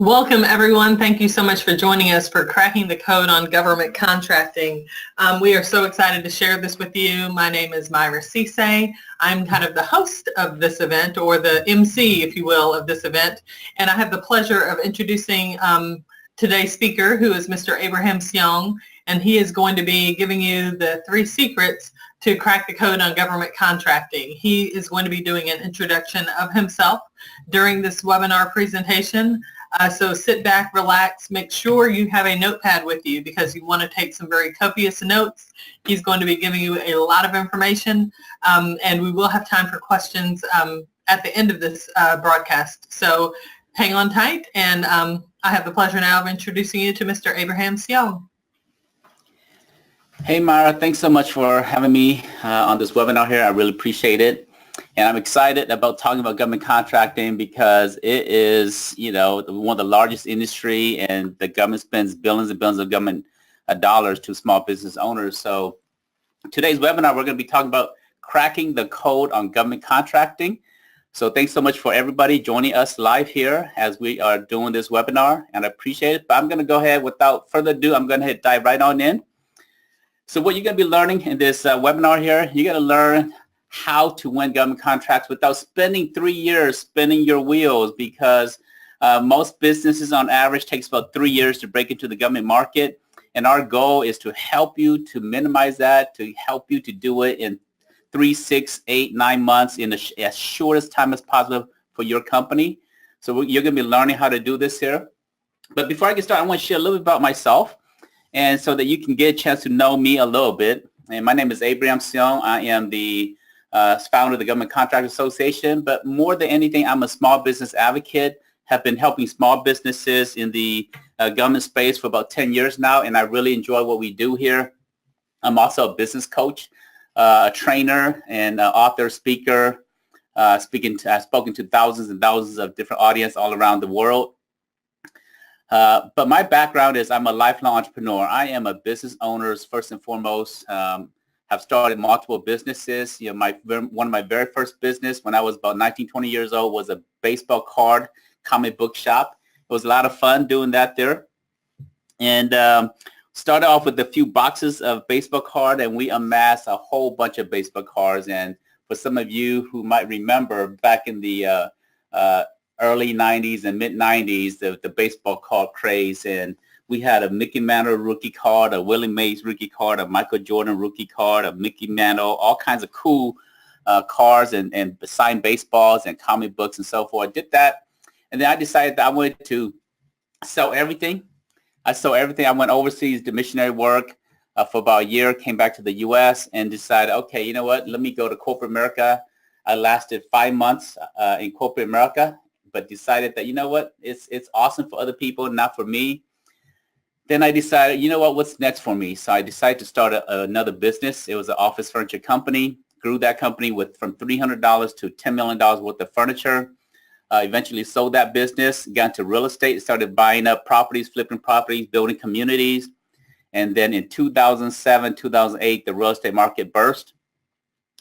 Welcome, everyone. Thank you so much for joining us for Cracking the Code on Government Contracting. We are so excited to share this with you. My name is ROPP.CC. I'm kind of the host of this event, or the MC, if you will, of this event. And I have the pleasure of introducing today's speaker, who is Mr. Abraham Seong, and he is going to be giving you the 3 secrets to crack the code on government contracting. He is going to be doing an introduction of himself during this webinar presentation. So sit back, relax, make sure you have a notepad with you because you want to take some very copious notes. He's going to be giving you a lot of information, and we will have time for questions at the end of this broadcast. So hang on tight, and I have the pleasure now of introducing you to Mr. Abraham Seong. Hey, Mara, thanks so much for having me on this webinar here. I really appreciate it. And I'm excited about talking about government contracting because it is, one of the largest industry, and the government spends billions and billions of government dollars to small business owners. So today's webinar, we're going to be talking about cracking the code on government contracting. So thanks so much for everybody joining us live here as we are doing this webinar, and I appreciate it. But I'm going to go ahead, without further ado, I'm going to dive right on in. So what you're going to be learning in this webinar here, you're going to learn how to win government contracts without spending 3 years spinning your wheels, because most businesses on average takes about 3 years to break into the government market. And our goal is to help you to minimize that, to help you to do it in 3, 6, 8, 9 months in as shortest time as possible for your company. So you're going to be learning how to do this here. But before I get started, I want to share a little bit about myself, and so that you can get a chance to know me a little bit. And my name is Abraham Seong. I am the founder of the Government Contractors Association, but more than anything, I'm a small business advocate, have been helping small businesses in the government space for about 10 years now, and I really enjoy what we do here. I'm also a business coach, a trainer, and author, speaker. I've spoken to thousands and thousands of different audience all around the world. But my background is I'm a lifelong entrepreneur. I am a business owner first and foremost. Have started multiple businesses. One of my very first business when I was about 19, 20 years old was a baseball card comic book shop. It was a lot of fun doing that there. And started off with a few boxes of baseball card, and we amassed a whole bunch of baseball cards. And for some of you who might remember, back in the early 90s and mid 90s, the baseball card craze, and we had a Mickey Mantle rookie card, a Willie Mays rookie card, a Michael Jordan rookie card, a Mickey Mantle, all kinds of cool cards and signed baseballs and comic books and so forth. I did that, and then I decided that I wanted to sell everything. I sold everything. I went overseas, did missionary work for about a year, came back to the U.S. and decided, okay, you know what, let me go to corporate America. I lasted 5 months in corporate America, but decided that, you know what, it's awesome for other people, not for me. Then I decided, you know what, what's next for me? So I decided to start another business. It was an office furniture company. Grew that company from $300 to $10 million worth of furniture. Eventually sold that business, got into real estate, started buying up properties, flipping properties, building communities. And then in 2007, 2008, the real estate market burst.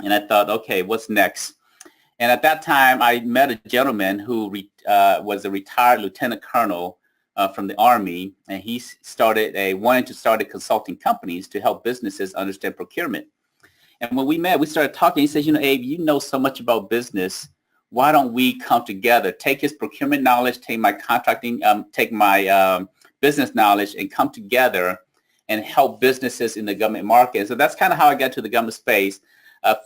And I thought, okay, what's next? And at that time, I met a gentleman who was a retired lieutenant colonel from the Army, and he wanted to start consulting companies to help businesses understand procurement. And when we met, we started talking. He says, Abe, you know so much about business. Why don't we come together, take his procurement knowledge, take my contracting, take my business knowledge, and come together and help businesses in the government market. So that's kind of how I got to the government space.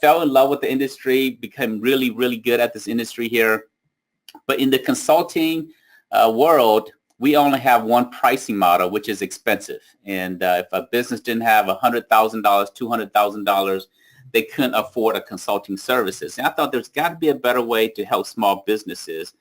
Fell in love with the industry, became really, really good at this industry here. But in the consulting world, we only have one pricing model, which is expensive. And if a business didn't have $100,000, $200,000, they couldn't afford a consulting services. And I thought there's got to be a better way to help small businesses.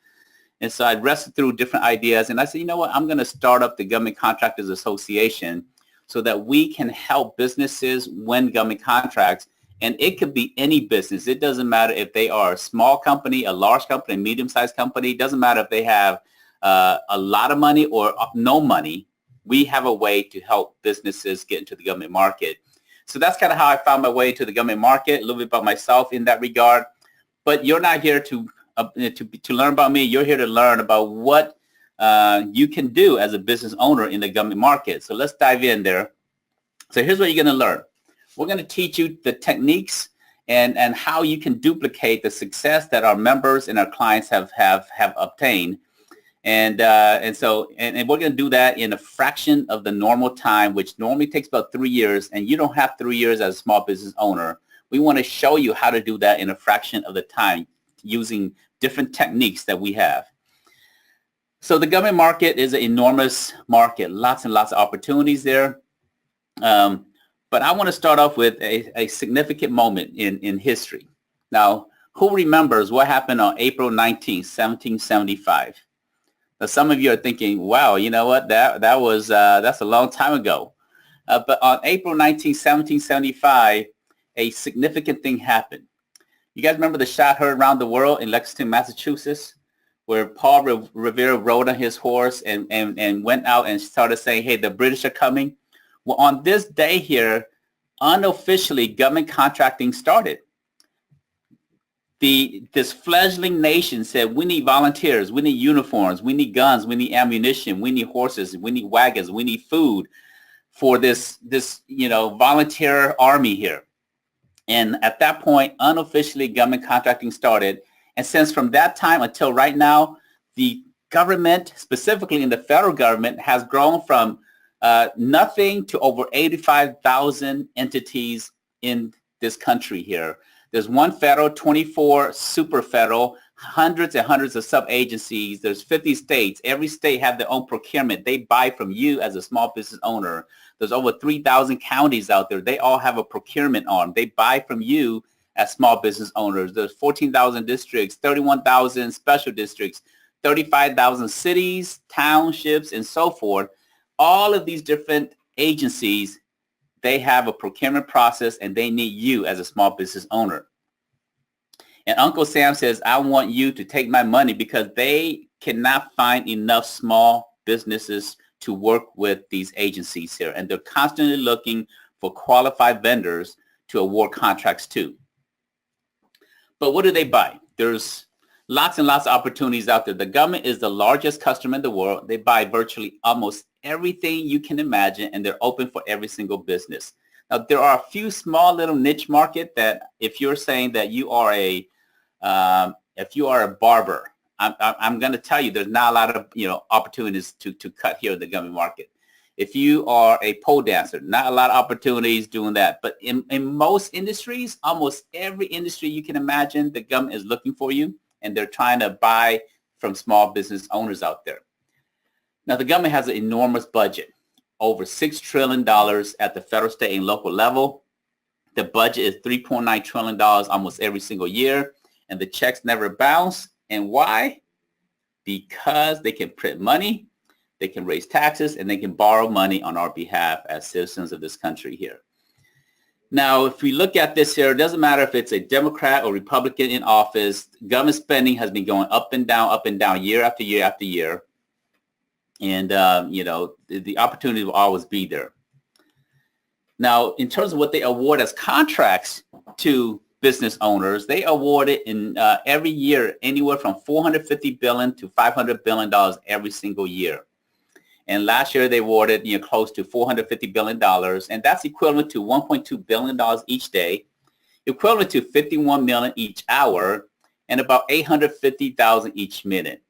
And so I wrestled through different ideas, and I said, you know what, I'm going to start up the Government Contractors Association so that we can help businesses win government contracts. And it could be any business. It doesn't matter if they are a small company, a large company, a medium-sized company. It doesn't matter if they have a lot of money or no money. We have a way to help businesses get into the government market. So that's kind of how I found my way to the government market, a little bit about myself in that regard. But you're not here to learn about me. You're here to learn about what you can do as a business owner in the government market. So let's dive in there. So here's what you're going to learn. We're going to teach you the techniques and how you can duplicate the success that our members and our clients have obtained. And we're going to do that in a fraction of the normal time, which normally takes about 3 years. And you don't have 3 years as a small business owner. We want to show you how to do that in a fraction of the time using different techniques that we have. So the government market is an enormous market, lots and lots of opportunities there. But I want to start off with a significant moment in history. Now, who remembers what happened on April 19, 1775? Now, some of you are thinking, wow, you know what, that's a long time ago. But on April 19, 1775, a significant thing happened. You guys remember the shot heard around the world in Lexington, Massachusetts, where Paul Revere rode on his horse and went out and started saying, hey, the British are coming. Well, on this day here, unofficially, government contracting started. This fledgling nation said, we need volunteers, we need uniforms, we need guns, we need ammunition, we need horses, we need wagons, we need food for this volunteer army here. And at that point, unofficially, government contracting started. And since from that time until right now, the government, specifically in the federal government, has grown from nothing to over 85,000 entities in this country here. There's one federal, 24 super federal, hundreds and hundreds of sub-agencies. There's 50 states. Every state have their own procurement. They buy from you as a small business owner. There's over 3,000 counties out there. They all have a procurement arm. They buy from you as small business owners. There's 14,000 districts, 31,000 special districts, 35,000 cities, townships, and so forth. All of these different agencies, they have a procurement process and they need you as a small business owner. And Uncle Sam says, I want you to take my money because they cannot find enough small businesses to work with these agencies here. And they're constantly looking for qualified vendors to award contracts to. But what do they buy? There's lots and lots of opportunities out there. The government is the largest customer in the world. They buy virtually almost everything you can imagine, and they're open for every single business. Now, there are a few small little niche market that if you're saying that you are a barber, I'm going to tell you there's not a lot of opportunities to cut here in the government market. If you are a pole dancer, not a lot of opportunities doing that. But in most industries, almost every industry you can imagine, the government is looking for you, and they're trying to buy from small business owners out there. Now, the government has an enormous budget, over $6 trillion at the federal, state, and local level. The budget is $3.9 trillion almost every single year, and the checks never bounce. And why? Because they can print money, they can raise taxes, and they can borrow money on our behalf as citizens of this country here. Now, if we look at this here, it doesn't matter if it's a Democrat or Republican in office, government spending has been going up and down year after year after year. And, the opportunity will always be there. Now, in terms of what they award as contracts to business owners, they award it in every year anywhere from $450 billion to $500 billion every single year. And last year they awarded close to $450 billion, and that's equivalent to $1.2 billion each day, equivalent to $51 million each hour, and about $850,000 each minute.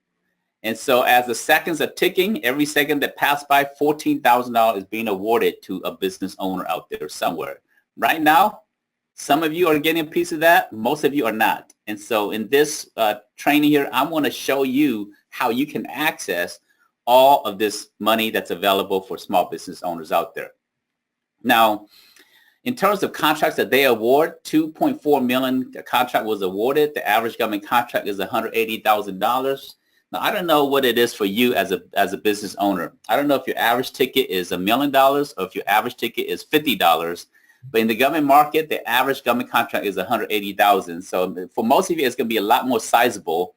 And so as the seconds are ticking, every second that passed by, $14,000 is being awarded to a business owner out there somewhere. Right now, some of you are getting a piece of that. Most of you are not. And so in this training here, I want to show you how you can access all of this money that's available for small business owners out there. Now, in terms of contracts that they award, $2.4 million contract was awarded. The average government contract is $180,000. Now, I don't know what it is for you as a business owner. I don't know if your average ticket is $1 million or if your average ticket is $50. But in the government market, the average government contract is $180,000. So for most of you, it's going to be a lot more sizable.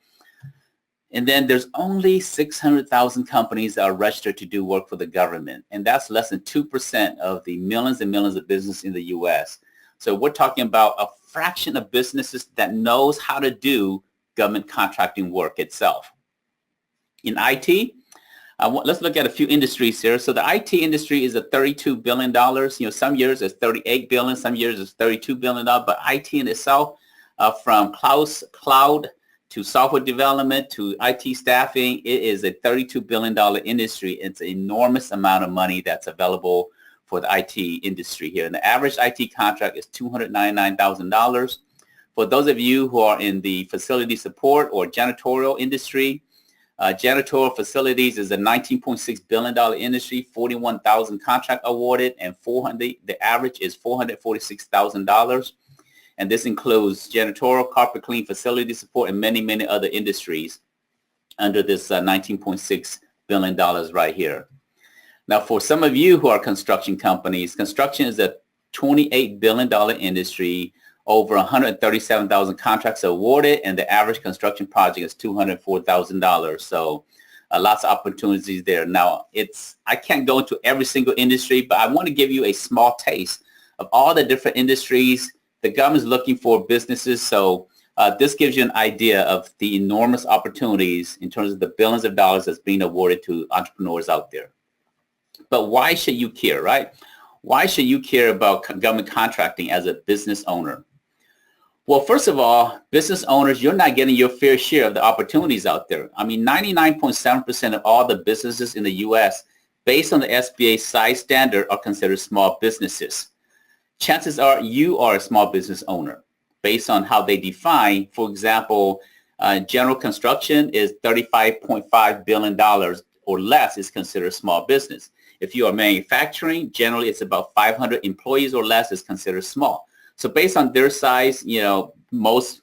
And then there's only 600,000 companies that are registered to do work for the government. And that's less than 2% of the millions and millions of business in the U.S. So we're talking about a fraction of businesses that knows how to do government contracting work itself. In IT, Let's look at a few industries here. So the IT industry is at $32 billion. Some years it's $38 billion, some years it's $32 billion. But IT in itself, from cloud to software development to IT staffing, it is a $32 billion industry. It's an enormous amount of money that's available for the IT industry here. And the average IT contract is $299,000. For those of you who are in the facility support or janitorial industry, janitorial facilities is a $19.6 billion industry, 41,000 contract awarded, and the average is $446,000. And this includes janitorial, carpet clean, facility support, and many, many other industries under this $19.6 billion right here. Now, for some of you who are construction companies, construction is a $28 billion industry, over 137,000 contracts awarded, and the average construction project is $204,000. So lots of opportunities there. Now, I can't go into every single industry, but I want to give you a small taste of all the different industries. The government is looking for businesses, so this gives you an idea of the enormous opportunities in terms of the billions of dollars that's being awarded to entrepreneurs out there. But why should you care, right? Why should you care about government contracting as a business owner? Well, first of all, business owners, you're not getting your fair share of the opportunities out there. I mean, 99.7% of all the businesses in the U.S., based on the SBA size standard, are considered small businesses. Chances are you are a small business owner based on how they define. For example, general construction is $35.5 billion or less is considered small business. If you are manufacturing, generally it's about 500 employees or less is considered small. So based on their size, most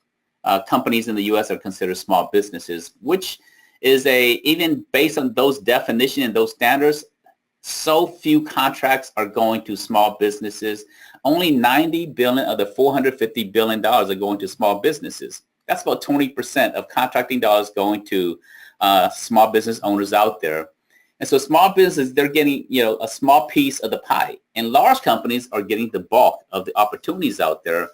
companies in the U.S. are considered small businesses, which is even based on those definitions and those standards, so few contracts are going to small businesses. Only $90 billion of the $450 billion are going to small businesses. That's about 20% of contracting dollars going to small business owners out there. And so small businesses, they're getting, a small piece of the pie. And large companies are getting the bulk of the opportunities out there.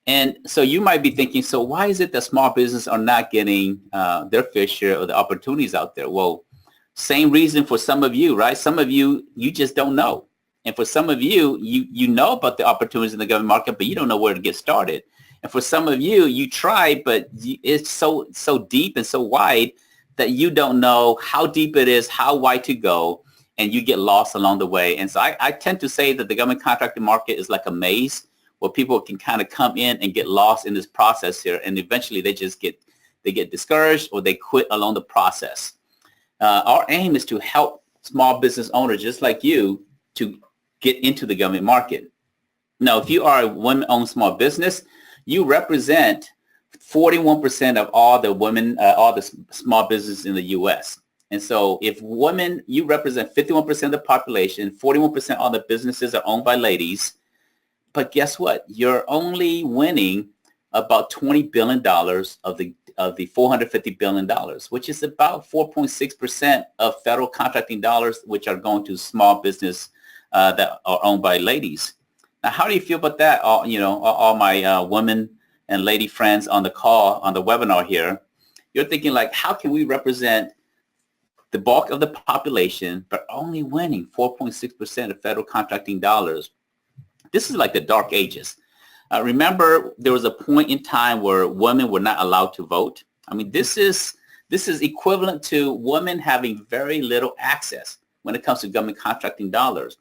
And so you might be thinking, so why is it that small businesses are not getting their fair share of the opportunities out there? Well, same reason for some of you, right? Some of you, you just don't know. And for some of you, you know about the opportunities in the government market, but you don't know where to get started. And for some of you, you try, but it's so deep and so wide that you don't know how deep it is, how wide to go, and you get lost along the way. And so I tend to say that the government contracting market is like a maze where people can kind of come in and get lost in this process here, and eventually they get discouraged or they quit along the process. Our aim is to help small business owners just like you to get into the government market. Now, if you are a women-owned small business, you represent 41% of all the women, all the small businesses in the U.S. And so if women, you represent 51% of the population, 41% of all the businesses are owned by ladies. But guess what? You're only winning about $20 billion of the $450 billion, which is about 4.6% of federal contracting dollars, which are going to small business that are owned by ladies. Now, how do you feel about that? All my women and lady friends on the call, on the webinar here, you're thinking like, how can we represent the bulk of the population, but only winning 4.6% of federal contracting dollars? This is like the dark ages. Remember, there was a point in time where women were not allowed to vote. I mean, this is equivalent to women having very little access when it comes to government contracting dollars.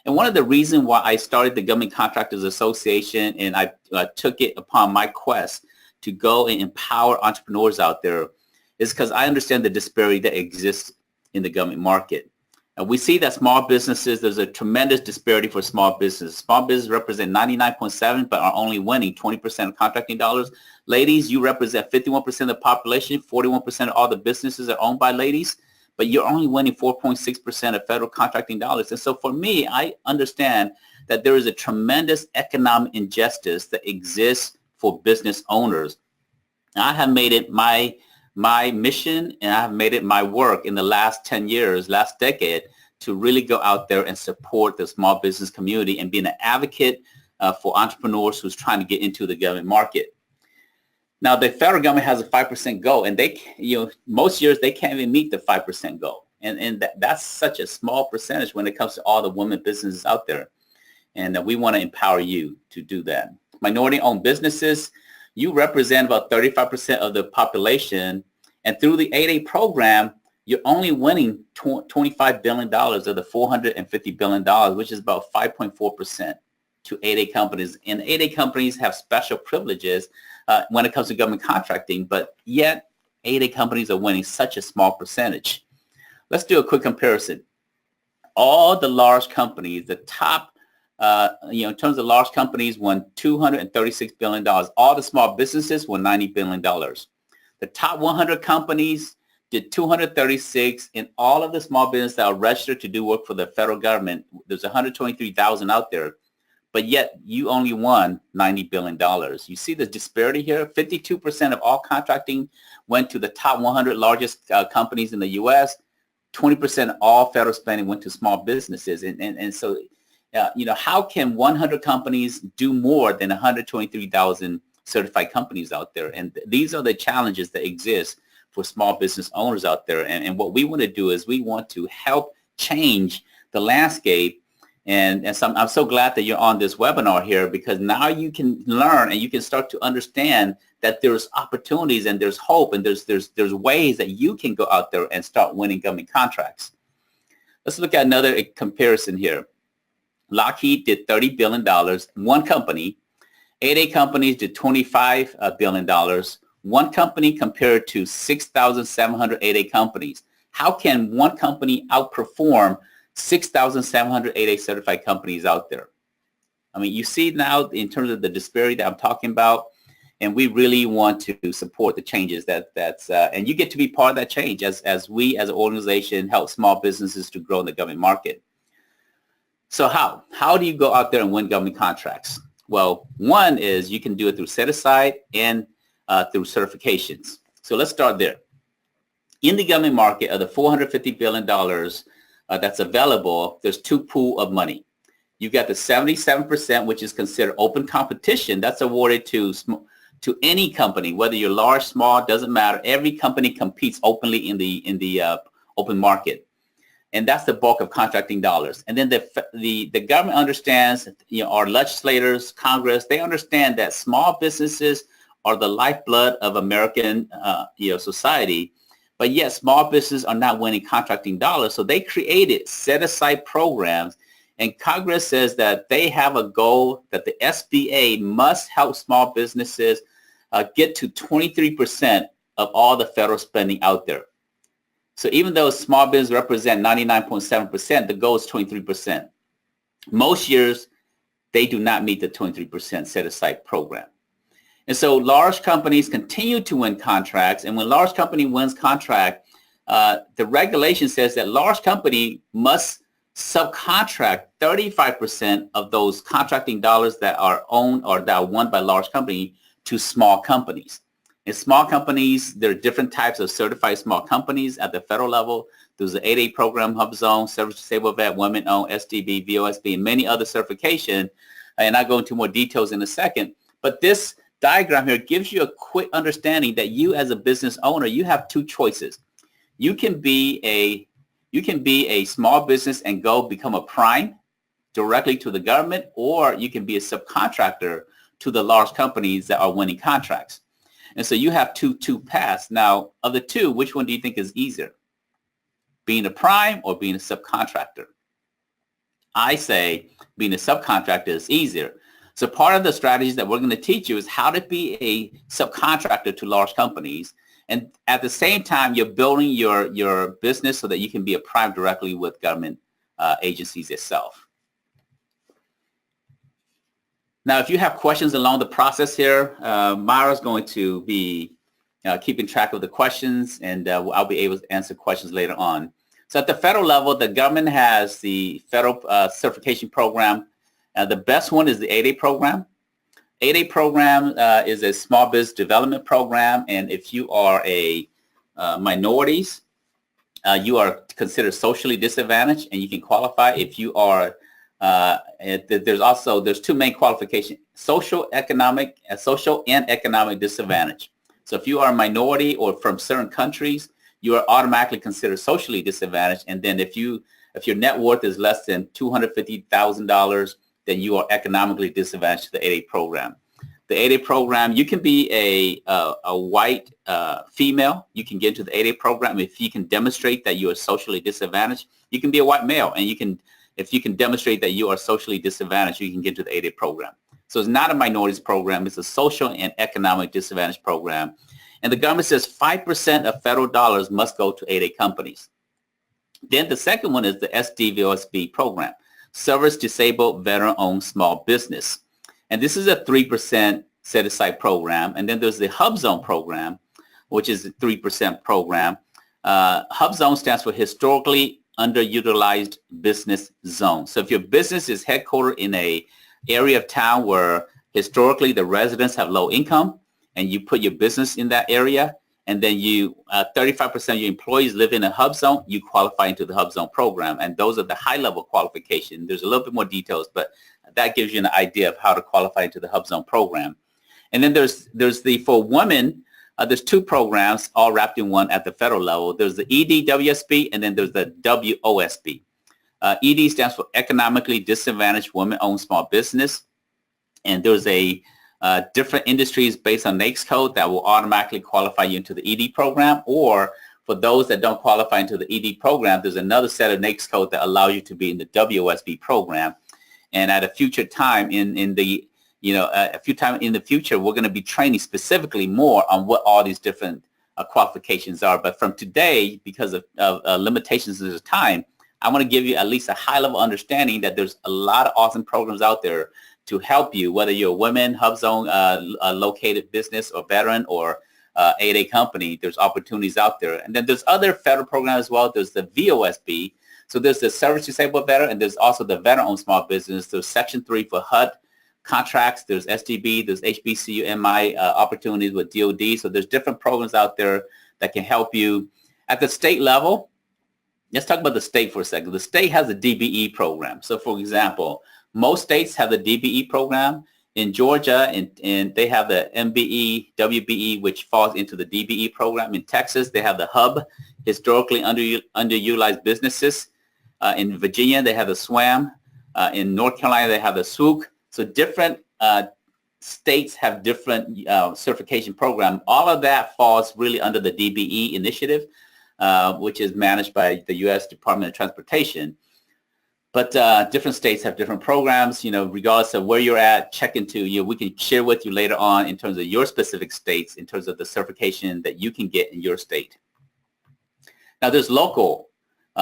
And one of the reasons why I started the Government Contractors Association and I took it upon my quest to go and empower entrepreneurs out there is because I understand the disparity that exists in the government market. And we see that small businesses, there's a tremendous disparity for small businesses. Small businesses represent 99.7, but are only winning 20% of contracting dollars. Ladies, you represent 51% of the population, 41% of all the businesses are owned by ladies, but you're only winning 4.6% of federal contracting dollars. And so for me, I understand that there is a tremendous economic injustice that exists for business owners. And I have made it my mission, and I have made it my work in the last 10 years, last decade, to really go out there and support the small business community and being an advocate for entrepreneurs who's trying to get into the government market. Now, the federal government has a 5% goal, and they, most years they can't even meet the 5% goal. And that's such a small percentage when it comes to all the women businesses out there. And we want to empower you to do that. Minority-owned businesses, you represent about 35% of the population. And through the 8A program, you're only winning $25 billion of the $450 billion, which is about 5.4% to 8A companies. And 8A companies have special privileges when it comes to government contracting, but yet 8A companies are winning such a small percentage. Let's do a quick comparison. All the large companies, the top, in terms of large companies, won $236 billion. All the small businesses won $90 billion. The top 100 companies did 236, and all of the small businesses that are registered to do work for the federal government, there's 123,000 out there, but yet you only won $90 billion. You see the disparity here? 52% of all contracting went to the top 100 largest companies in the U.S. 20% of all federal spending went to small businesses. And so, how can 100 companies do more than 123,000 certified companies out there? And these are the challenges that exist for small business owners out there. And what we want to do is we want to help change the landscape. And so I'm so glad that you're on this webinar here, because now you can learn and you can start to understand that there's opportunities and there's hope and there's ways that you can go out there and start winning government contracts. Let's look at another comparison here. Lockheed did $30 billion, one company. 8A companies did $25 billion. One company compared to 6,700 8A companies. How can one company outperform 6,700 8A certified companies out there? I mean, you see now in terms of the disparity that I'm talking about, and we really want to support the changes and you get to be part of that change as we as an organization help small businesses to grow in the government market. So how do you go out there and win government contracts? Well, one is you can do it through set-aside and through certifications. So let's start there. In the government market of the $450 billion that's available, there's two pools of money. You got the 77%, which is considered open competition. That's awarded to any company, whether you're large, small, doesn't matter. Every company competes openly in the open market. And that's the bulk of contracting dollars. And then the government understands, our legislators, Congress, they understand that small businesses are the lifeblood of American society, but yet small businesses are not winning contracting dollars. So they created set-aside programs, and Congress says that they have a goal that the SBA must help small businesses get to 23% of all the federal spending out there. So even though small business represent 99.7%, the goal is 23%. Most years, they do not meet the 23% set-aside program. And so large companies continue to win contracts. And when large company wins contract, the regulation says that large company must subcontract 35% of those contracting dollars that are owned or that are won by large company to small companies. In small companies, there are different types of certified small companies at the federal level. There's the 8A program, HubZone, Service Disabled Vet, Women-Owned, SDB, VOSB, and many other certification. And I'll go into more details in a second. But this diagram here gives you a quick understanding that you as a business owner, you have two choices. You can be a small business and go become a prime directly to the government, or you can be a subcontractor to the large companies that are winning contracts. And so you have two paths. Now, of the two, which one do you think is easier? Being a prime or being a subcontractor? I say being a subcontractor is easier. So part of the strategies that we're going to teach you is how to be a subcontractor to large companies. And at the same time, you're building your business so that you can be a prime directly with government agencies itself. Now, if you have questions along the process here, Myra's going to be keeping track of the questions, and I'll be able to answer questions later on. So at the federal level, the government has the federal certification program. The best one is the 8A program. 8A program is a small business development program, and if you are a minorities, you are considered socially disadvantaged, and you can qualify. If you are There's two main qualifications: social and economic disadvantage. So if you are a minority or from certain countries, you are automatically considered socially disadvantaged. And then if your net worth is less than $250,000, then you are economically disadvantaged to the 8A program. The 8A program, you can be a white female. You can get into the 8A program if you can demonstrate that you are socially disadvantaged. You can be a white male, and if you can demonstrate that you are socially disadvantaged, you can get into the 8A program. So it's not a minorities program. It's a social and economic disadvantage program. And the government says 5% of federal dollars must go to 8A companies. Then the second one is the SDVOSB program, Service Disabled Veteran-Owned Small Business. And this is a 3% set-aside program. And then there's the Hub Zone program, which is a 3% program. Hub Zone stands for Historically Underutilized Business Zone. So if your business is headquartered in a area of town where historically the residents have low income, and you put your business in that area, and then 35% of your employees live in a hub zone, you qualify into the hub zone program. And those are the high level qualification. There's a little bit more details, but that gives you an idea of how to qualify into the hub zone program. And then for women, there's two programs all wrapped in one at the federal level. There's the EDWSB, and then there's the WOSB. ED stands for Economically Disadvantaged Women-Owned Small Business. And there's different industries based on NAICS code that will automatically qualify you into the ED program. Or for those that don't qualify into the ED program, there's another set of NAICS code that allow you to be in the WOSB program. And at a future time in the future, we're going to be training specifically more on what all these different qualifications are. But from today, because of limitations of time, I want to give you at least a high-level understanding that there's a lot of awesome programs out there to help you, whether you're a women, hub zone located business or veteran or 8A company. There's opportunities out there. And then there's other federal programs as well. There's the VOSB. So there's the Service Disabled Veteran, and there's also the Veteran-Owned Small Business. There's Section 3 for HUD contracts. There's SDB. There's HBCU MI opportunities with DOD. So there's different programs out there that can help you. At the state level, let's talk about the state for a second. The state has a DBE program. So for example, most states have the DBE program. In Georgia, and they have the MBE, WBE, which falls into the DBE program. In Texas, they have the HUB, Historically Underutilized Businesses. In Virginia, they have the SWAM. In North Carolina, they have the SWOOC. So different states have different certification program. All of that falls really under the DBE initiative, which is managed by the U.S. Department of Transportation. But different states have different programs, regardless of where you're at, check into, we can share with you later on in terms of your specific states, in terms of the certification that you can get in your state. Now, there's local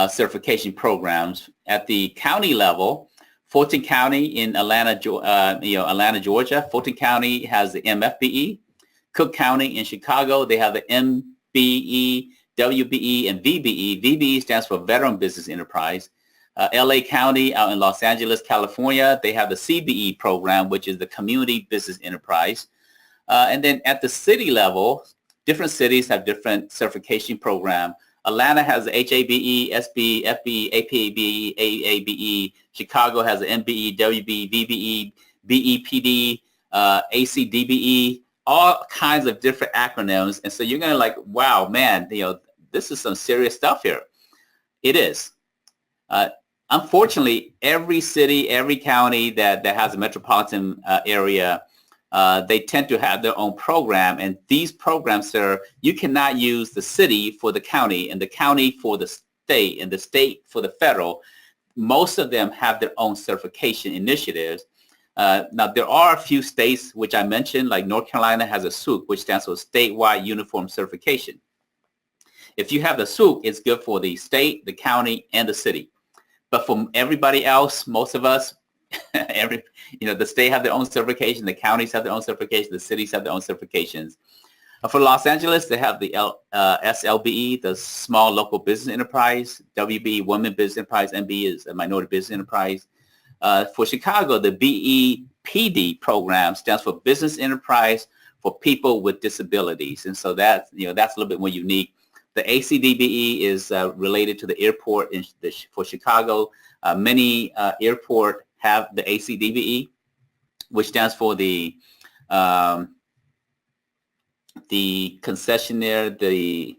certification programs at the county level. Fulton County in Atlanta, Georgia. Fulton County has the MFBE. Cook County in Chicago, they have the MBE, WBE, and VBE. VBE stands for Veteran Business Enterprise. LA County out in Los Angeles, California, they have the CBE program, which is the Community Business Enterprise. And then at the city level, different cities have different certification program. Atlanta has the HABE, SBE, FBE, APABE, AABE. Chicago has the MBE, WBE, VBE, BEPD, ACDBE, all kinds of different acronyms. And so you're going to wow, man, this is some serious stuff here. It is. Unfortunately, every city, every county that has a metropolitan area, they tend to have their own program. And these programs, sir, you cannot use the city for the county and the county for the state and the state for the federal. Most of them have their own certification initiatives. Now, there are a few states, which I mentioned, like North Carolina has a SWOOC, which stands for Statewide Uniform Certification. If you have the SWOOC, it's good for the state, the county, and the city. But for everybody else, most of us, the state have their own certification, the counties have their own certification, the cities have their own certifications. For Los Angeles, they have the SLBE, the Small Local Business Enterprise, WB, Women Business Enterprise, MBE is a Minority Business Enterprise. For Chicago, the BEPD program stands for Business Enterprise for People with Disabilities. And so that's a little bit more unique. The ACDBE is related to the airport for Chicago. Many airport have the ACDBE, which stands for the concessionaire,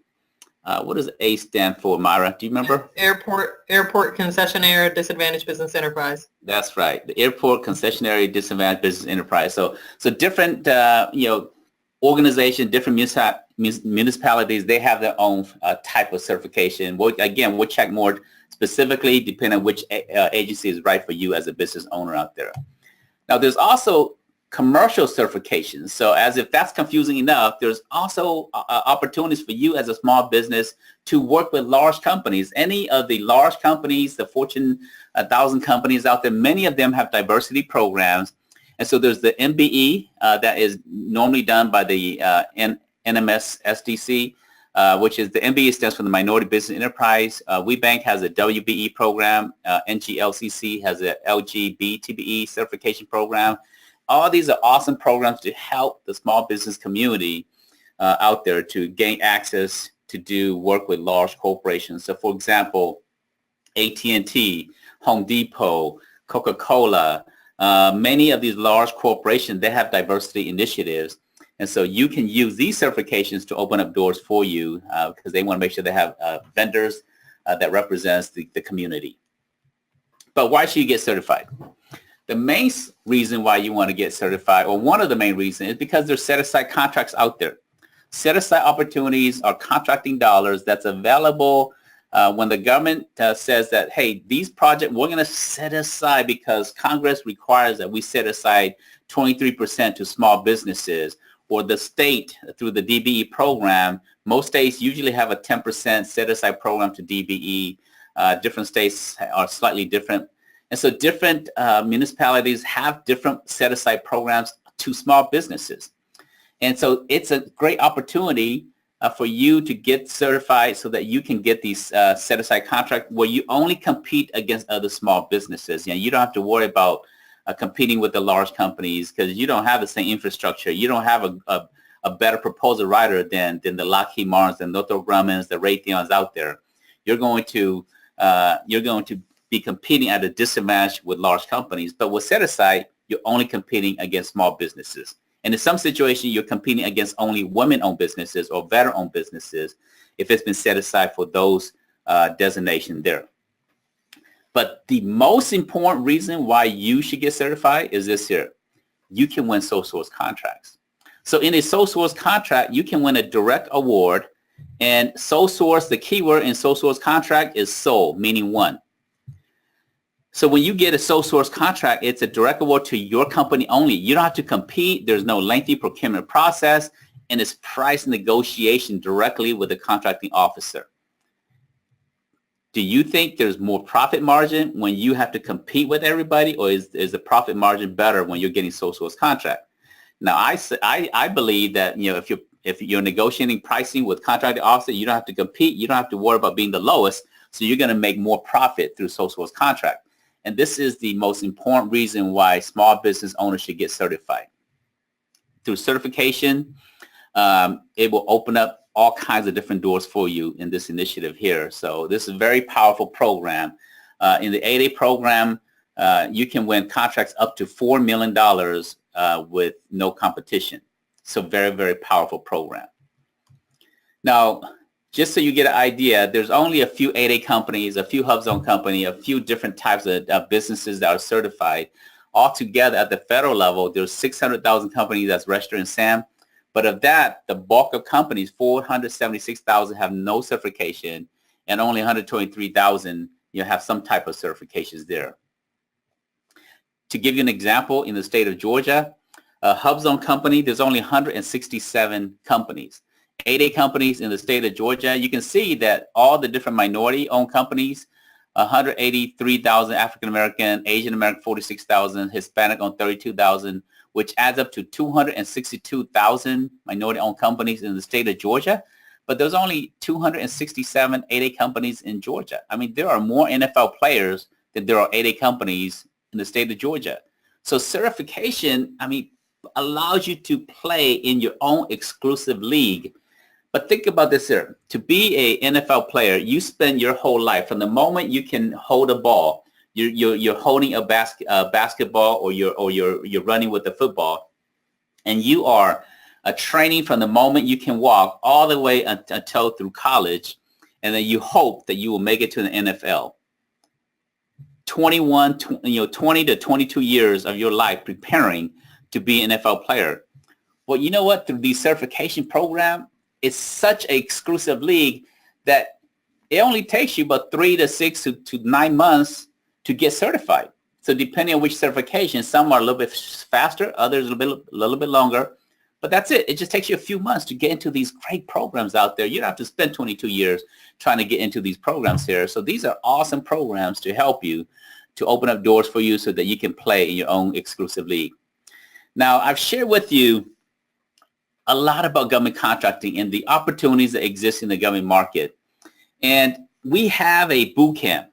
what does A stand for, Myra? Do you remember? Airport Concessionaire Disadvantaged Business Enterprise. That's right. The Airport Concessionary Disadvantaged Business Enterprise. So different, organizations, different municipalities, they have their own type of certification. We'll check more specifically depending on which agency is right for you as a business owner out there. Now, there's also commercial certifications. So as if that's confusing enough, there's also opportunities for you as a small business to work with large companies. Any of the large companies, the Fortune 1,000 companies out there, many of them have diversity programs. And so there's the MBE that is normally done by the NMS SDC, which is the MBE stands for the Minority Business Enterprise. WeBank has a WBE program. NGLCC has a LGBTBE certification program. All these are awesome programs to help the small business community out there to gain access to do work with large corporations. So, for example, AT&T, Home Depot, Coca-Cola, many of these large corporations, they have diversity initiatives. And so you can use these certifications to open up doors for you because they want to make sure they have vendors that represents the community. But why should you get certified? The main reason why you want to get certified, or one of the main reasons, is because there's set-aside contracts out there. Set-aside opportunities are contracting dollars that's available when the government says that, hey, these projects we're going to set aside because Congress requires that we set aside 23% to small businesses, or the state through the DBE program. Most states usually have a 10% set-aside program to DBE. Different states are slightly different. And so different municipalities have different set-aside programs to small businesses. And so it's a great opportunity for you to get certified so that you can get these set-aside contracts where you only compete against other small businesses. You don't have to worry about competing with the large companies because you don't have the same infrastructure. You don't have a better proposal writer than the Lockheed Martins, the Northrop Grumman's, the Raytheons out there. You're going to be competing at a disadvantage with large companies. But with set-aside, you're only competing against small businesses. And in some situations, you're competing against only women-owned businesses or veteran-owned businesses if it's been set aside for those designations there. But the most important reason why you should get certified is this here. You can win sole source contracts. So in a sole source contract, you can win a direct award. And sole source, the keyword in sole source contract is sole, meaning one. So when you get a sole source contract, it's a direct award to your company only. You don't have to compete. There's no lengthy procurement process, and it's price negotiation directly with the contracting officer. Do you think there's more profit margin when you have to compete with everybody, or is the profit margin better when you're getting sole source contract? Now, I believe that if you're negotiating pricing with contracting officer, you don't have to compete. You don't have to worry about being the lowest, so you're going to make more profit through sole source contract. And this is the most important reason why small business owners should get certified. Through certification, it will open up all kinds of different doors for you in this initiative here. So this is a very powerful program. In the 8A program, you can win contracts up to $4 million with no competition. So very, very powerful program. Now, just so you get an idea, there's only a few 8A companies, a few HubZone companies, a few different types of businesses that are certified. Altogether at the federal level, there's 600,000 companies that's registered in SAM. But of that, the bulk of companies, 476,000 have no certification, and only 123,000 have some type of certifications there. To give you an example, in the state of Georgia, a HubZone company, there's only 167 companies. 8A companies in the state of Georgia, you can see that all the different minority-owned companies, 183,000 African-American, Asian-American 46,000, Hispanic-owned 32,000, which adds up to 262,000 minority-owned companies in the state of Georgia. But there's only 267 8A companies in Georgia. I mean, there are more NFL players than there are 8A companies in the state of Georgia. So certification, allows you to play in your own exclusive league. But think about this here. To be an NFL player, you spend your whole life, from the moment you can hold a ball, you're holding a basketball, or you're running with the football, and you are training from the moment you can walk all the way until through college, and then you hope that you will make it to the NFL. 20 to 22 years of your life preparing to be an NFL player. Well, you know what? Through the certification program, it's such an exclusive league that it only takes you about 3 to 6 to 9 months to get certified. So depending on which certification, some are a little bit faster, others a little bit longer. But that's it. It just takes you a few months to get into these great programs out there. You don't have to spend 22 years trying to get into these programs here. So these are awesome programs to help you, to open up doors for you so that you can play in your own exclusive league. Now, I've shared with you a lot about government contracting and the opportunities that exist in the government market. And we have a boot camp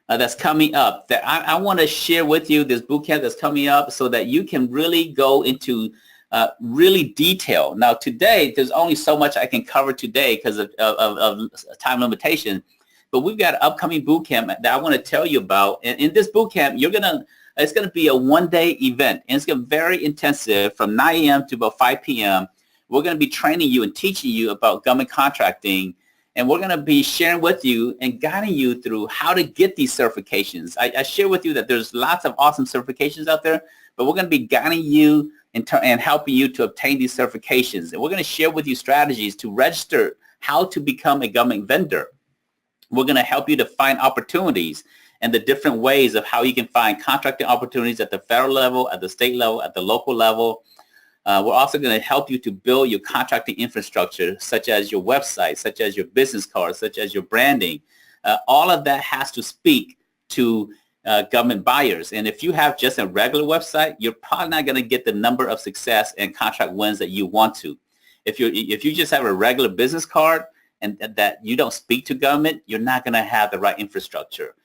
that's coming up that I want to share with you, this boot camp that's coming up, so that you can really go into really detail. Now, today, there's only so much I can cover today because of time limitation, but we've got an upcoming boot camp that I want to tell you about. And in this boot camp, it's going to be a one-day event, and it's going to be very intensive from 9 a.m. to about 5 p.m. We're going to be training you and teaching you about government contracting, and we're going to be sharing with you and guiding you through how to get these certifications. I share with you that there's lots of awesome certifications out there, but we're going to be guiding you and helping you to obtain these certifications. And we're going to share with you strategies to register, how to become a government vendor. We're going to help you to find opportunities and the different ways of how you can find contracting opportunities at the federal level, at the state level, at the local level. We're also going to help you to build your contracting infrastructure, such as your website, such as your business cards, such as your branding. All of that has to speak to government buyers. And if you have just a regular website, you're probably not going to get the number of success and contract wins that you want to. If you just have a regular business card and that you don't speak to government, you're not going to have the right infrastructure.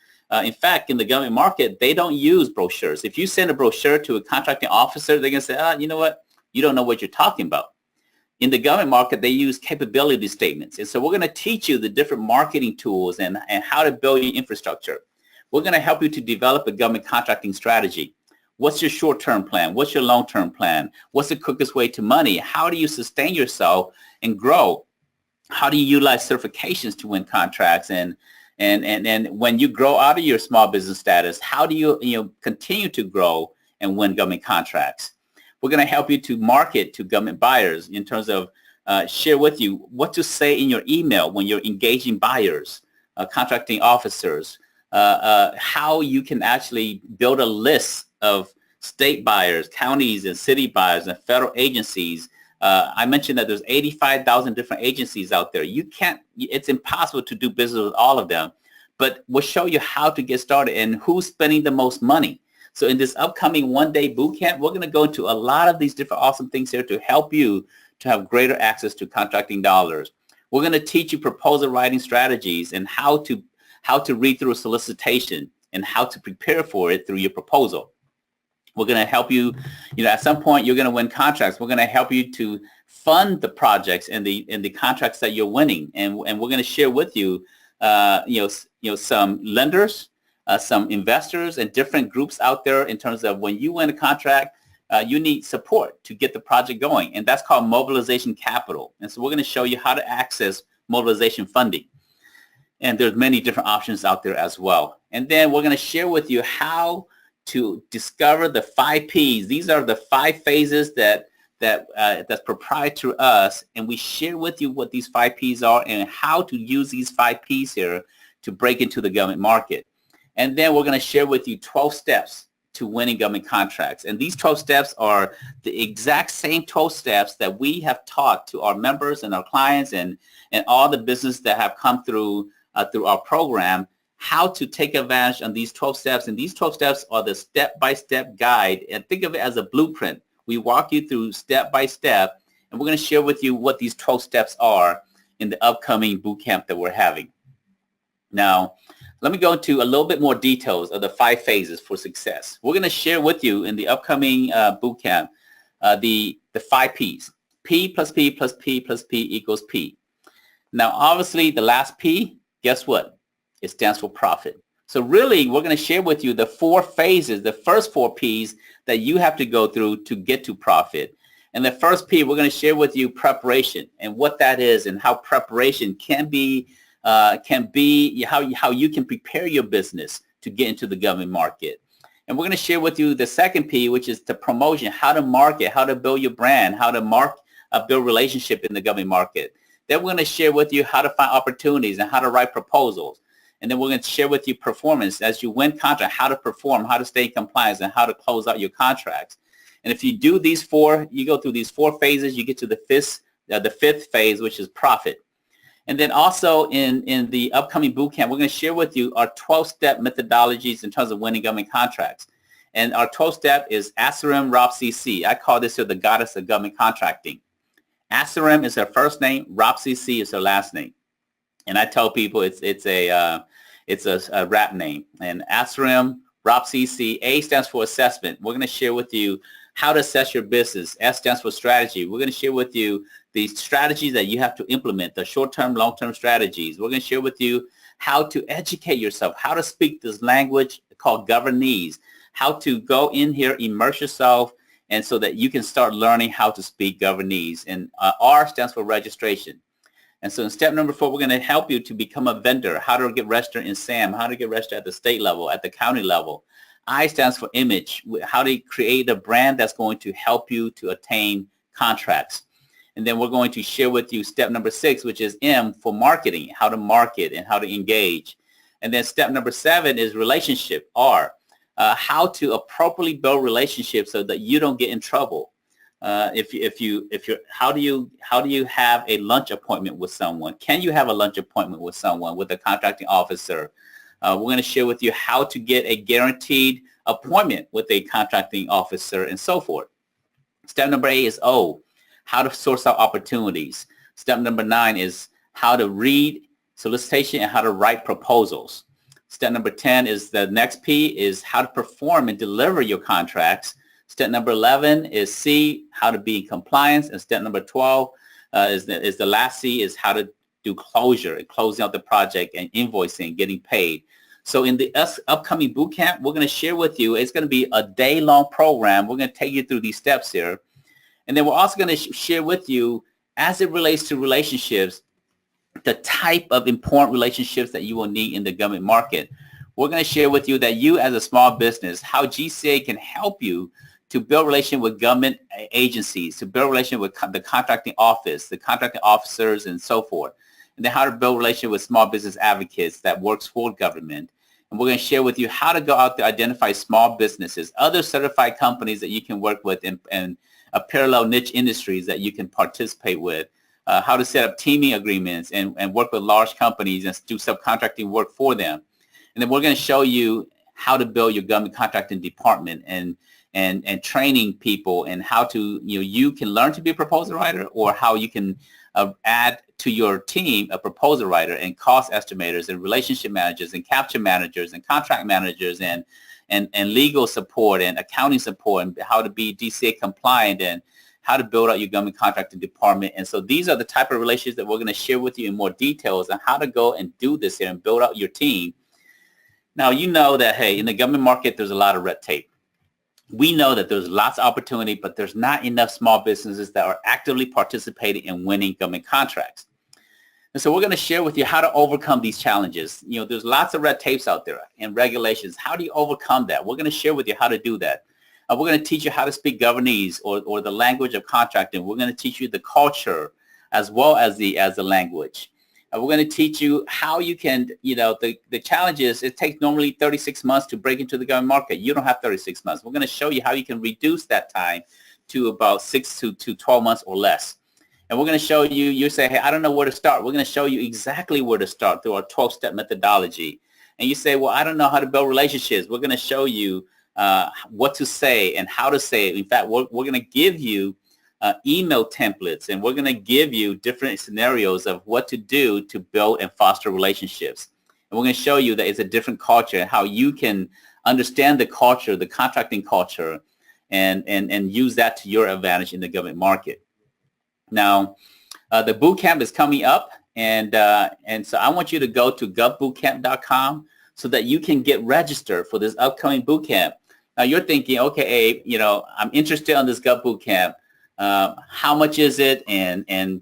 In fact, in the government market, they don't use brochures. If you send a brochure to a contracting officer, they're going to say, you know what? You don't know what you're talking about. In the government market, they use capability statements. And so we're going to teach you the different marketing tools and how to build your infrastructure. We're going to help you to develop a government contracting strategy. What's your short-term plan? What's your long-term plan? What's the quickest way to money? How do you sustain yourself and grow? How do you utilize certifications to win contracts? And when you grow out of your small business status, how do you continue to grow and win government contracts? We're going to help you to market to government buyers in terms of share with you what to say in your email when you're engaging buyers, contracting officers, how you can actually build a list of state buyers, counties and city buyers and federal agencies. I mentioned that there's 85,000 different agencies out there. It's impossible to do business with all of them, but we'll show you how to get started and who's spending the most money. So in this upcoming one-day boot camp, we're going to go into a lot of these different awesome things here to help you to have greater access to contracting dollars. We're going to teach you proposal writing strategies and how to read through a solicitation and how to prepare for it through your proposal. We're going to help you, at some point you're going to win contracts. We're going to help you to fund the projects and the contracts that you're winning. And we're going to share with you, some lenders, some investors and different groups out there in terms of when you win a contract, you need support to get the project going. And that's called mobilization capital. And so we're going to show you how to access mobilization funding. And there's many different options out there as well. And then we're going to share with you how to discover the 5 Ps. These are the 5 phases that's proprietary to us. And we share with you what these 5 Ps are and how to use these 5 Ps here to break into the government market. And then we're going to share with you 12 steps to winning government contracts. And these 12 steps are the exact same 12 steps that we have taught to our members and our clients and all the business that have come through our program, how to take advantage of these 12 steps. And these 12 steps are the step-by-step guide. And think of it as a blueprint. We walk you through step by step, and we're going to share with you what these 12 steps are in the upcoming boot camp that we're having. Now, let me go into a little bit more details of the 5 phases for success. We're going to share with you in the upcoming boot camp the 5 Ps. P plus P plus P plus P equals P. Now, obviously, the last P, guess what? It stands for profit. So really, we're going to share with you the 4 phases, the first 4 P's that you have to go through to get to profit. And the first P, we're going to share with you preparation and what that is and how preparation can be how you can prepare your business to get into the government market. And we're going to share with you the second P, which is the promotion, how to market, how to build your brand, how to build relationship in the government market. Then we're going to share with you how to find opportunities and how to write proposals. And then we're going to share with you performance as you win contract, how to perform, how to stay in compliance, and how to close out your contracts. And if you do these 4, you go through these 4 phases, you get to the fifth phase, which is profit. And then also in the upcoming boot camp, we're going to share with you our 12-step methodologies in terms of winning government contracts. And our 12-step is ASERIM, ROPP.CC. I call this here the goddess of government contracting. ASERIM is her first name, ROPP.CC is her last name. And I tell people it's a rap name. And ASERIM, ROPP.CC, A stands for assessment. We're going to share with you how to assess your business. S stands for strategy. We're going to share with you the strategies that you have to implement, the short-term, long-term strategies. We're going to share with you how to educate yourself, how to speak this language called Governese, how to go in here, immerse yourself, and so that you can start learning how to speak Governese. And R stands for registration. And so in step number 4, we're going to help you to become a vendor, how to get registered in SAM, how to get registered at the state level, at the county level. I stands for image, how to create a brand that's going to help you to attain contracts. And then we're going to share with you step number 6, which is M for marketing, how to market and how to engage. And then step number 7 is relationship, R, how to appropriately build relationships so that you don't get in trouble. How do you have a lunch appointment with someone? Can you have a lunch appointment with someone, with a contracting officer? We're going to share with you how to get a guaranteed appointment with a contracting officer and so forth. Step number 8 is O, how to source out opportunities. Step number 9 is how to read solicitation and how to write proposals. Step number 10 is the next P is how to perform and deliver your contracts. Step number 11 is C, how to be in compliance. And step number 12 is the last C is how to do closure and closing out the project and invoicing, getting paid. So in the upcoming boot camp, we're going to share with you, it's going to be a day-long program. We're going to take you through these steps here. And then we're also going to share with you, as it relates to relationships, the type of important relationships that you will need in the government market. We're going to share with you that you as a small business, how GCA can help you to build relation with government agencies, to build relation with the contracting office, the contracting officers, and so forth. And then how to build relation with small business advocates that works for government. And we're going to share with you how to go out to identify small businesses, other certified companies that you can work with, and parallel niche industries that you can participate with, how to set up teaming agreements and work with large companies and do subcontracting work for them. And then we're going to show you how to build your government contracting department and training people and how to, you can learn to be a proposal writer, or how you can add to your team a proposal writer and cost estimators and relationship managers and capture managers and contract managers and legal support and accounting support, and how to be DCA compliant and how to build out your government contracting department. And so these are the type of relationships that we're going to share with you in more details on how to go and do this here and build out your team. Now, you know that, hey, in the government market, there's a lot of red tape. We know that there's lots of opportunity, but there's not enough small businesses that are actively participating in winning government contracts. And so we're going to share with you how to overcome these challenges. There's lots of red tapes out there and regulations. How do you overcome that? We're going to share with you how to do that. We're going to teach you how to speak Governese or the language of contracting. We're going to teach you the culture as well as the language. We're going to teach you how you can, the challenge is it takes normally 36 months to break into the government market. You don't have 36 months. We're going to show you how you can reduce that time to about 6 to 12 months or less. And we're going to show you, you say, hey, I don't know where to start. We're going to show you exactly where to start through our 12-step methodology. And you say, well, I don't know how to build relationships. We're going to show you what to say and how to say it. In fact, we're going to give you email templates, and we're going to give you different scenarios of what to do to build and foster relationships. And we're going to show you that it's a different culture and how you can understand the culture, the contracting culture, and use that to your advantage in the government market. Now, the boot camp is coming up, and so I want you to go to GOVBOOTCAMP.com so that you can get registered for this upcoming boot camp. Now you're thinking, okay, Abe, you know, I'm interested on this Govt boot camp. How much is it, and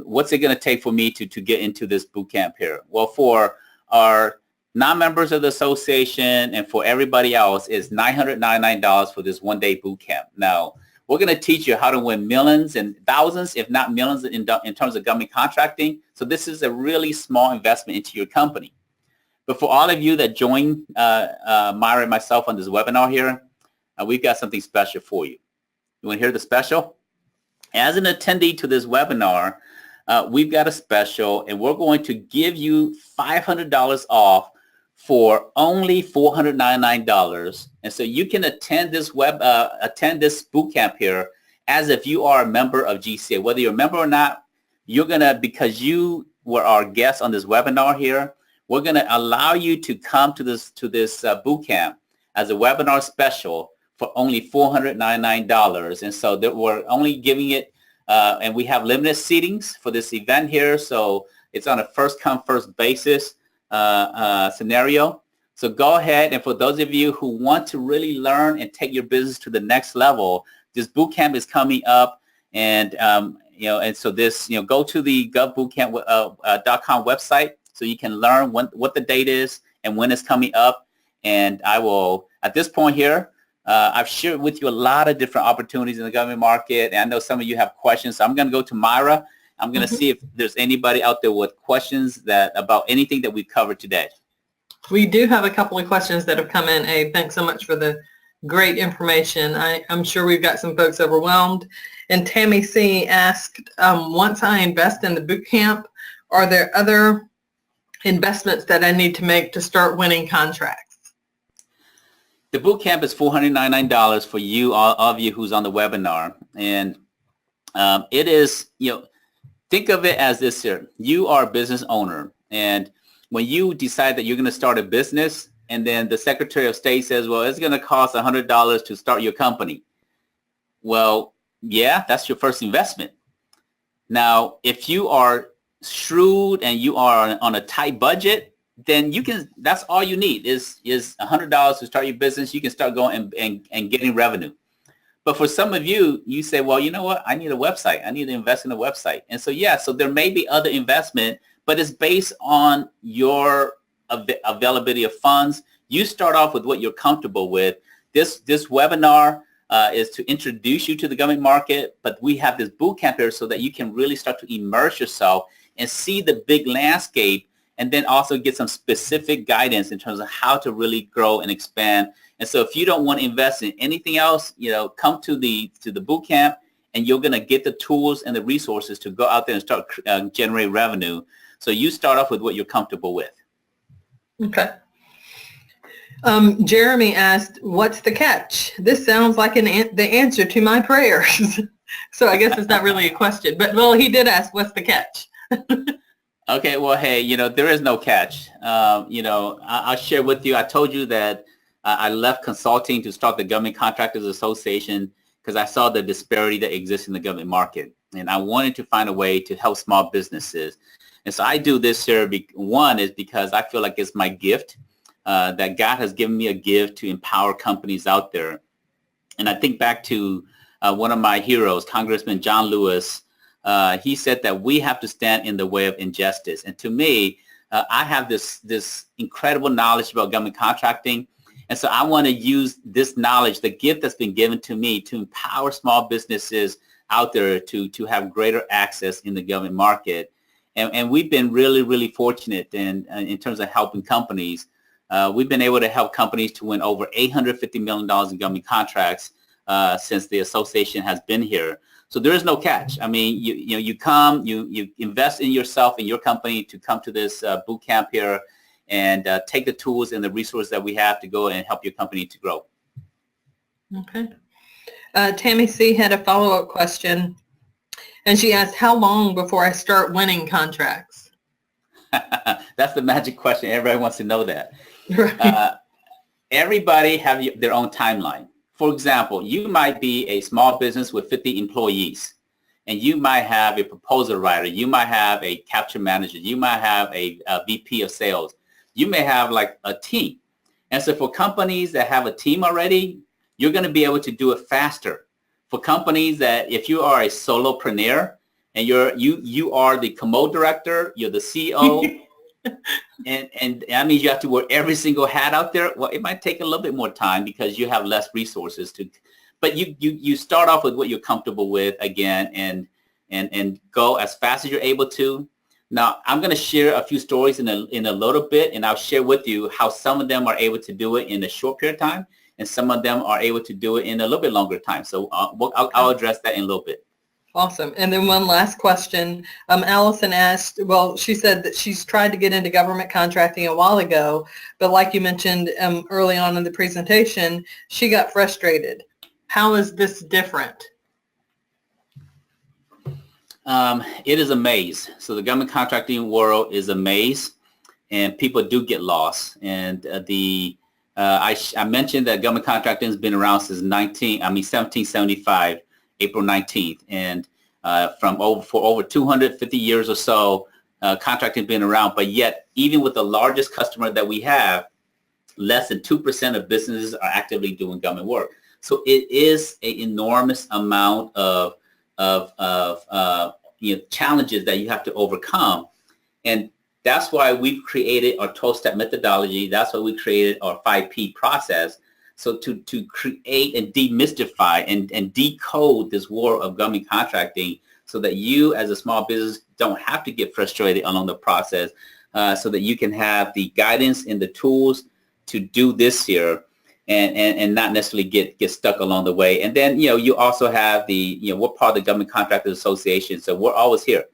what's it going to take for me to get into this boot camp here? Well, for our non-members of the association and for everybody else, is $999 for this one-day boot camp. Now, we're going to teach you how to win millions and thousands, if not millions, in terms of government contracting. So this is a really small investment into your company. But for all of you that join Myra and myself on this webinar here, we've got something special for you. You want to hear the special? As an attendee to this webinar, we've got a special, and we're going to give you $500 off for only $499. And so you can attend this boot camp here as if you are a member of GCA. Whether you're a member or not, you're going to, because you were our guest on this webinar here, we're going to allow you to come to this boot camp as a webinar special for only $499. And so that we're only giving it, and we have limited seatings for this event here. So it's on a first come, first basis scenario. So go ahead, and for those of you who want to really learn and take your business to the next level, this boot camp is coming up, and and so this, go to the GOVBOOTCAMP.com website so you can learn what the date is and when it's coming up. And I will, at this point here, I've shared with you a lot of different opportunities in the government market, and I know some of you have questions. So I'm going to go to Myra. I'm going to see if there's anybody out there with questions about anything that we've covered today. We do have a couple of questions that have come in, Abe. Thanks so much for the great information. I'm sure we've got some folks overwhelmed. And Tammy C. asked, once I invest in the boot camp, are there other investments that I need to make to start winning contracts? The boot camp is $499 for you, all of you who's on the webinar. And it is, think of it as this here. You are a business owner, and when you decide that you're going to start a business, and then the Secretary of State says, well, it's going to cost $100 to start your company. Well, yeah, that's your first investment. Now, if you are shrewd and you are on a tight budget, then that's all you need is $100 to start your business. You can start going and getting revenue. But for some of you, you say, well, you know what? I need a website. I need to invest in a website. And so, yeah, so there may be other investment, but it's based on your availability of funds. You start off with what you're comfortable with. This webinar is to introduce you to the government market, but we have this boot camp here so that you can really start to immerse yourself and see the big landscape, and then also get some specific guidance in terms of how to really grow and expand. And so if you don't want to invest in anything else, come to the boot camp, and you're going to get the tools and the resources to go out there and start generating revenue. So you start off with what you're comfortable with. Okay. Jeremy asked, what's the catch? This sounds like the answer to my prayers. So I guess it's not really a question, but well, he did ask, what's the catch? Okay, well, hey, there is no catch. I'll share with you. I told you that I left consulting to start the Government Contractors Association because I saw the disparity that exists in the government market. And I wanted to find a way to help small businesses. And so I do this here. One is because I feel like it's my gift, that God has given me a gift to empower companies out there. And I think back to one of my heroes, Congressman John Lewis. He said that we have to stand in the way of injustice. And to me, I have this incredible knowledge about government contracting. And so I want to use this knowledge, the gift that's been given to me, to empower small businesses out there to have greater access in the government market. And we've been really, really fortunate in terms of helping companies. We've been able to help companies to win over $850 million in government contracts since the association has been here. So there is no catch. I mean, you come, you invest in yourself, in your company, to come to this boot camp here and take the tools and the resources that we have to go and help your company to grow. Okay. Tammy C. had a follow-up question, and she asked, how long before I start winning contracts? That's the magic question. Everybody wants to know that. Right. Everybody have their own timeline. For example, you might be a small business with 50 employees, and you might have a proposal writer. You might have a capture manager. You might have a VP of sales. you may have like a team. And so for companies that have a team already, you're going to be able to do it faster. For companies that if you are a solopreneur and you are the commode director, you're the CEO, and that means you have to wear every single hat out there. Well, it might take a little bit more time because you have less resources to, but you start off with what you're comfortable with again, and go as fast as you're able to. Now, I'm going to share a few stories in a little bit, and I'll share with you how some of them are able to do it in a short period of time, and some of them are able to do it in a little bit longer time. So I'll address that in a little bit. Awesome. And then one last question. Allison asked, well, she said that she's tried to get into government contracting a while ago, but like you mentioned early on in the presentation, she got frustrated. How is this different? It is a maze. So the government contracting world is a maze, and people do get lost. And I mentioned that government contracting has been around since 1775, April 19th, and for over 250 years or so, contracting has been around. But yet, even with the largest customer that we have, less than 2% of businesses are actively doing government work. So it is an enormous amount of challenges that you have to overcome. And that's why we've created our 12-step methodology. That's why we created our 5P process. So to create and demystify and decode this world of government contracting so that you as a small business don't have to get frustrated along the process, so that you can have the guidance and the tools to do this here and not necessarily get stuck along the way. And then, you also have we're part of the Government Contractors Association, so we're always here.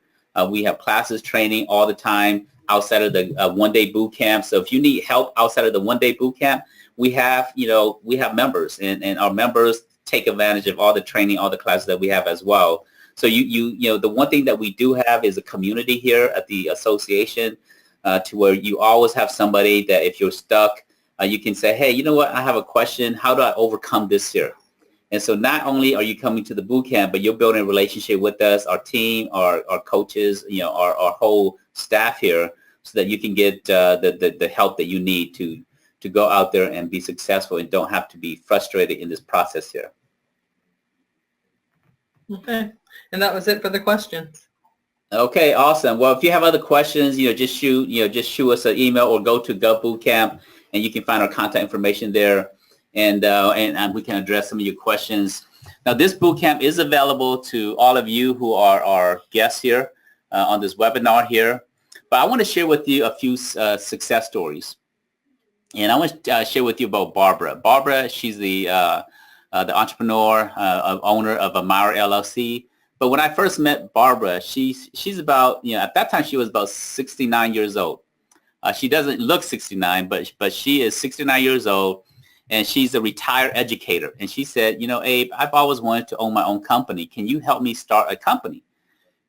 We have classes, training all the time outside of the one-day boot camp. So if you need help outside of the one-day boot camp, we have members, and our members take advantage of all the training, all the classes that we have as well. So the one thing that we do have is a community here at the association, to where you always have somebody that if you're stuck, you can say, hey, you know what, I have a question. How do I overcome this here? And so not only are you coming to the boot camp, but you're building a relationship with us, our team, our coaches, our whole staff here, so that you can get the help that you need to go out there and be successful and don't have to be frustrated in this process here. Okay. And that was it for the questions. Okay, awesome. Well, if you have other questions, just shoot us an email or go to GOVBOOTCAMP, and you can find our contact information there, and we can address some of your questions. Now, this boot camp is available to all of you who are our guests here on this webinar here. But I want to share with you a few success stories. And I want to share with you about Barbara. Barbara, she's the entrepreneur, owner of Amara LLC. But when I first met Barbara, she's about, at that time she was about 69 years old. She doesn't look 69, but she is 69 years old, and she's a retired educator. And she said, Abe, I've always wanted to own my own company. Can you help me start a company?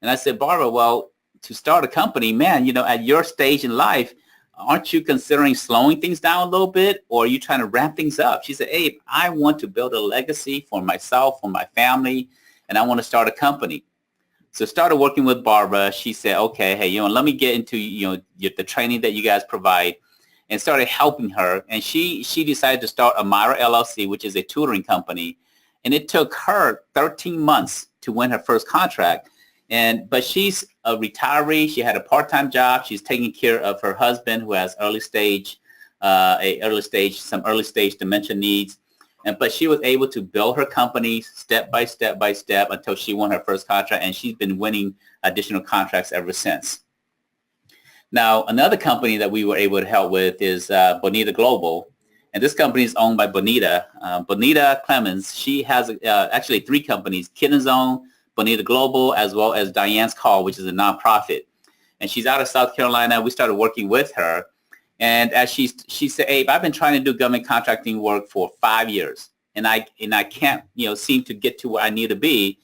And I said, Barbara, well, to start a company, man, at your stage in life, aren't you considering slowing things down a little bit, or are you trying to ramp things up? She said, Abe, I want to build a legacy for myself, for my family, and I want to start a company. So started working with Barbara. She said, okay, hey, let me get into, the training that you guys provide, and started helping her. And she decided to start Amara LLC, which is a tutoring company. And it took her 13 months to win her first contract. But she's a retiree. She had a part-time job. She's taking care of her husband, who has some early stage dementia needs. But she was able to build her company step by step by step until she won her first contract, and she's been winning additional contracts ever since. Now, another company that we were able to help with is Bonita Global, and this company is owned by Bonita. Bonita Clemens, she has actually 3 companies: Kidden Zone, Bonita Global, as well as Diane's Call, which is a nonprofit. And she's out of South Carolina. We started working with her. And as she said, Abe, I've been trying to do government contracting work for 5 years, and I can't, seem to get to where I need to be.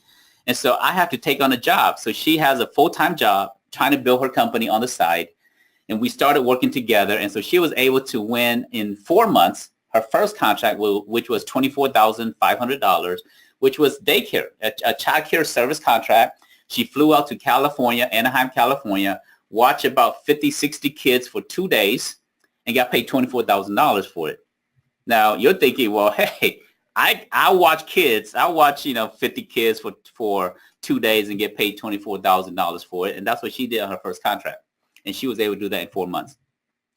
And so I have to take on a job. So she has a full-time job trying to build her company on the side. And we started working together. And so she was able to win in 4 months her first contract, which was $24,500, which was daycare, a child care service contract. She flew out to California, Anaheim, California, watched about 50, 60 kids for 2 days, and got paid $24,000 for it. Now you're thinking, well, hey, I watch kids. I watch 50 kids for 2 days and get paid $24,000 for it, and that's what she did on her first contract, and she was able to do that in 4 months.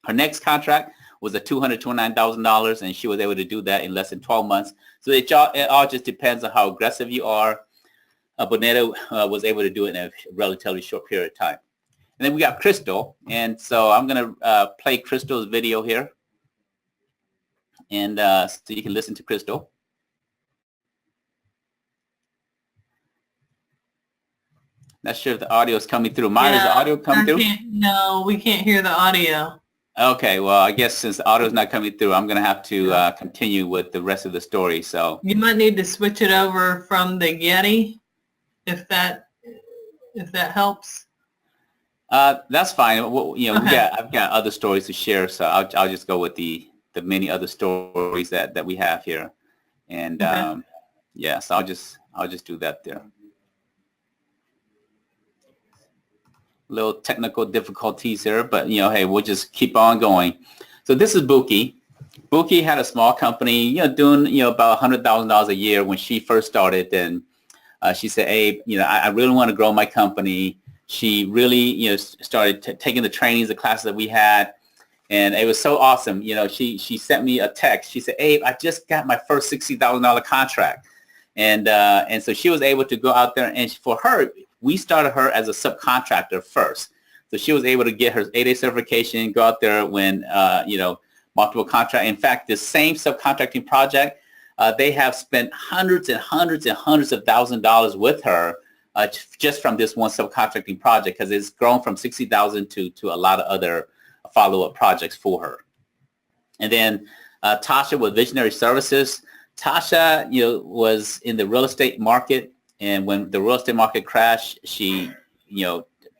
Her next contract was a $229,000, and she was able to do that in less than 12 months. So it all just depends on how aggressive you are. Bonetta was able to do it in a relatively short period of time. And then we got Crystal, and so I'm going to play Crystal's video here, and so you can listen to Crystal. Not sure if the audio is coming through. Myra, is the audio coming through? No, we can't hear the audio. Okay, well, I guess since the audio is not coming through, I'm going to have to continue with the rest of the story. So you might need to switch it over from the Getty, if that helps. That's fine. Well, Okay. I've got other stories to share, so I'll just go with the many other stories that we have here, and Okay. yeah, so I'll just do that there. Little technical difficulties here, but hey, we'll just keep on going. So this is Buki. Buki had a small company, doing about $100,000 a year when she first started, and she said, hey, I really want to grow my company. She really started taking the trainings, the classes that we had, and it was so awesome. She sent me a text. She said, Abe, I just got my first $60,000 contract, and so she was able to go out there, and for her, we started her as a subcontractor first. So she was able to get her 8A certification, go out there when, multiple contract. In fact, this same subcontracting project, they have spent hundreds and hundreds and hundreds of thousands of dollars with her just from this one subcontracting project, because it's grown from 60,000 to a lot of other follow-up projects for her. And then Tasha with Visionary Services. Tasha, was in the real estate market. And when the real estate market crashed, she,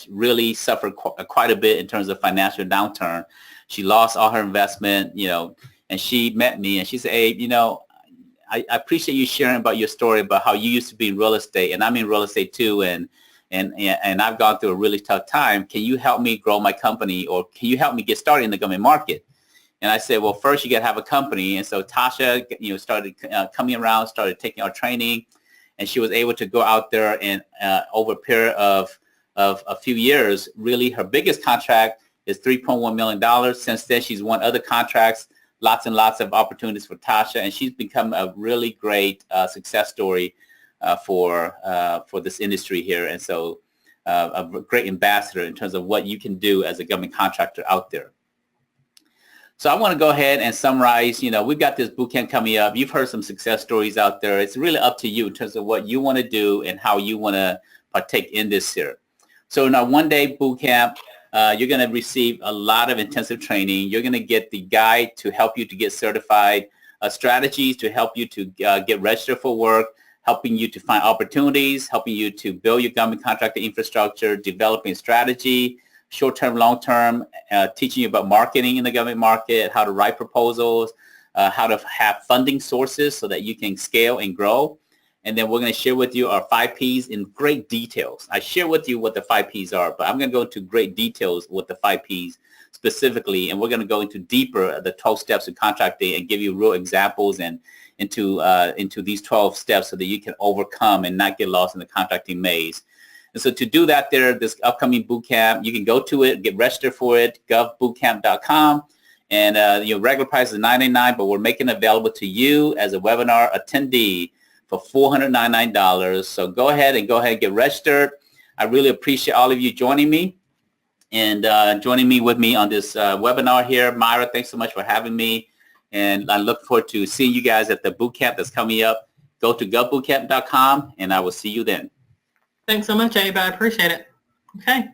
really suffered quite a bit in terms of financial downturn. She lost all her investment, and she met me and she said, hey, I appreciate you sharing about your story about how you used to be in real estate, and I'm in real estate too, and I've gone through a really tough time. Can you help me grow my company, or can you help me get started in the government market? And I said, well, first you got to have a company. And so Tasha, started coming around, started taking our training. And she was able to go out there and over a period of a few years, really her biggest contract is $3.1 million. Since then, she's won other contracts, lots and lots of opportunities for Tasha. And she's become a really great success story for this industry here. And so a great ambassador in terms of what you can do as a government contractor out there. So I want to go ahead and summarize, we've got this boot camp coming up. You've heard some success stories out there. It's really up to you in terms of what you want to do and how you want to partake in this here. So in our one-day boot camp, you're going to receive a lot of intensive training. You're going to get the guide to help you to get certified, strategies to help you to get registered for work, helping you to find opportunities, helping you to build your government contractor infrastructure, developing strategy, short-term, long-term, teaching you about marketing in the government market, how to write proposals, how to have funding sources so that you can scale and grow. And then we're going to share with you our 5 Ps in great details. I share with you what the 5 Ps are, but I'm going to go into great details with the 5 Ps specifically, and we're going to go into deeper the 12 steps of contracting and give you real examples and into these 12 steps so that you can overcome and not get lost in the contracting maze. And so to do that this upcoming boot camp, you can go to it, get registered for it, govbootcamp.com. And your regular price is $99, but we're making it available to you as a webinar attendee for $499. So go ahead and get registered. I really appreciate all of you joining me and joining me with me on this webinar here. Myra, thanks so much for having me. And I look forward to seeing you guys at the boot camp that's coming up. Go to govbootcamp.com, and I will see you then. Thanks so much, Abe. I appreciate it. Okay.